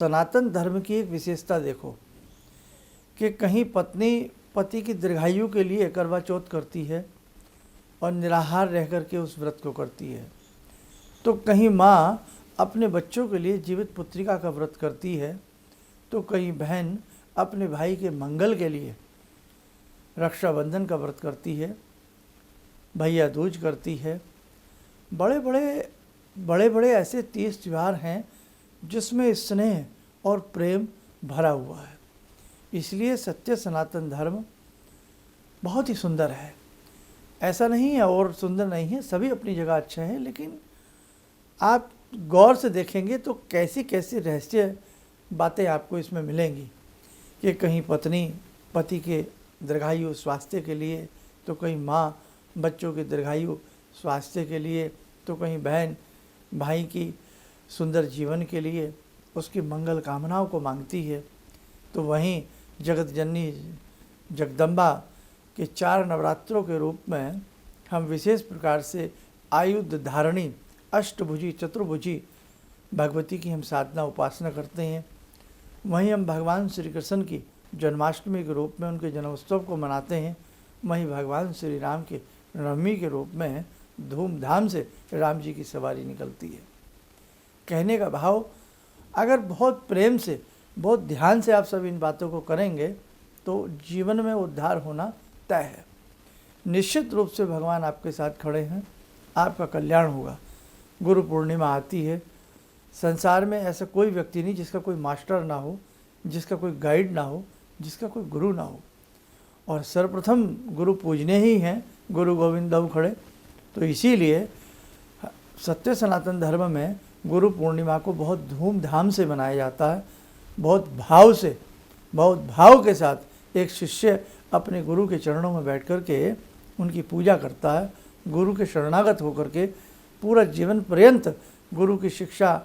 सनातन धर्म की एक विशेषता देखो कि कहीं पत्नी पति की दीर्घायु के लिए करवा चौथ करती है और निराहार रह कर के उस व्रत को करती है, तो कहीं माँ अपने बच्चों के लिए जीवित पुत्रिका का व्रत करती है, तो कहीं बहन अपने भाई के मंगल के लिए रक्षाबंधन का व्रत करती है, भैया दूज करती है। बड़े बड़े ऐसे तीज त्यौहार हैं जिसमें स्नेह और प्रेम भरा हुआ है। इसलिए सत्य सनातन धर्म बहुत ही सुंदर है। ऐसा नहीं है और सुंदर नहीं है, सभी अपनी जगह अच्छे हैं, लेकिन आप गौर से देखेंगे तो कैसी कैसी रहस्य बातें आपको इसमें मिलेंगी कि कहीं पत्नी पति के दीर्घायु स्वास्थ्य के लिए, तो कहीं माँ बच्चों के दीर्घायु स्वास्थ्य के लिए, तो कहीं बहन भाई की सुंदर जीवन के लिए उसकी मंगल कामनाओं को मांगती है। तो वहीं जगत जननी जगदम्बा के 4 नवरात्रों के रूप में हम विशेष प्रकार से आयुध धारणी अष्टभुजी चतुर्भुजी भगवती की हम साधना उपासना करते हैं। वहीं हम भगवान श्री कृष्ण की जन्माष्टमी के रूप में उनके जन्मोत्सव को मनाते हैं। वहीं भगवान श्री राम के नवमी के रूप में धूमधाम से राम जी की सवारी निकलती है। कहने का भाव, अगर बहुत प्रेम से बहुत ध्यान से आप सब इन बातों को करेंगे तो जीवन में उद्धार होना तय है। निश्चित रूप से भगवान आपके साथ खड़े हैं, आपका कल्याण होगा। गुरु पूर्णिमा आती है, संसार में ऐसा कोई व्यक्ति नहीं जिसका कोई मास्टर ना हो, जिसका कोई गाइड ना हो, जिसका कोई गुरु ना हो। और सर्वप्रथम गुरु पूजने ही हैं, गुरु गोविंद दऊ खड़े। तो इसीलिए सत्य सनातन धर्म में गुरु पूर्णिमा को बहुत धूमधाम से मनाया जाता है। बहुत भाव के साथ एक शिष्य अपने गुरु के चरणों में बैठ कर के उनकी पूजा करता है। गुरु के शरणागत होकर के पूरा जीवन पर्यंत गुरु की शिक्षा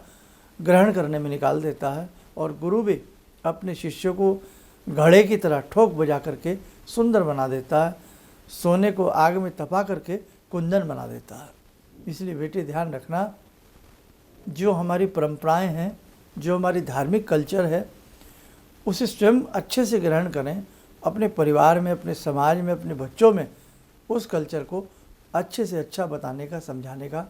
ग्रहण करने में निकाल देता है। और गुरु भी अपने शिष्यों को घड़े की तरह ठोक बजा करके सुंदर बना देता है, सोने को आग में तपा करके कुंदन बना देता है। इसलिए बेटे ध्यान रखना, जो हमारी परंपराएं हैं, जो हमारी धार्मिक कल्चर है, उसे स्वयं अच्छे से ग्रहण करें। अपने परिवार में, अपने समाज में, अपने बच्चों में उस कल्चर को अच्छे से अच्छा बताने का, समझाने का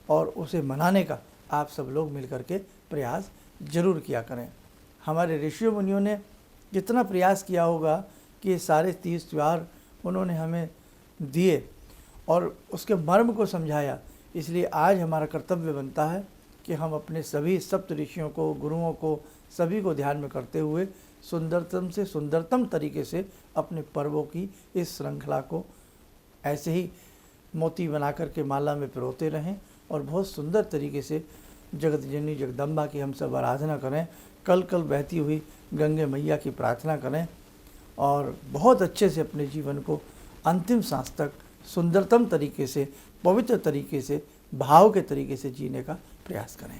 और उसे मनाने का आप सब लोग मिल कर के प्रयास जरूर किया करें। हमारे ऋषियों मुनियों ने कितना प्रयास किया होगा कि ये सारे तीज त्यौहार उन्होंने हमें दिए और उसके मर्म को समझाया। इसलिए आज हमारा कर्तव्य बनता है कि हम अपने सभी सप्त ऋषियों को, गुरुओं को, सभी को ध्यान में करते हुए सुंदरतम से सुंदरतम तरीके से अपने पर्वों की इस श्रृंखला को ऐसे ही मोती बना कर के माला में पिरोते रहें और बहुत सुंदर तरीके से जगत जननी जगदम्बा की हम सब आराधना करें। कल कल बहती हुई गंगे मैया की प्रार्थना करें और बहुत अच्छे से अपने जीवन को अंतिम सांस तक सुंदरतम तरीके से, पवित्र तरीके से, भाव के तरीके से जीने का प्रयास करें।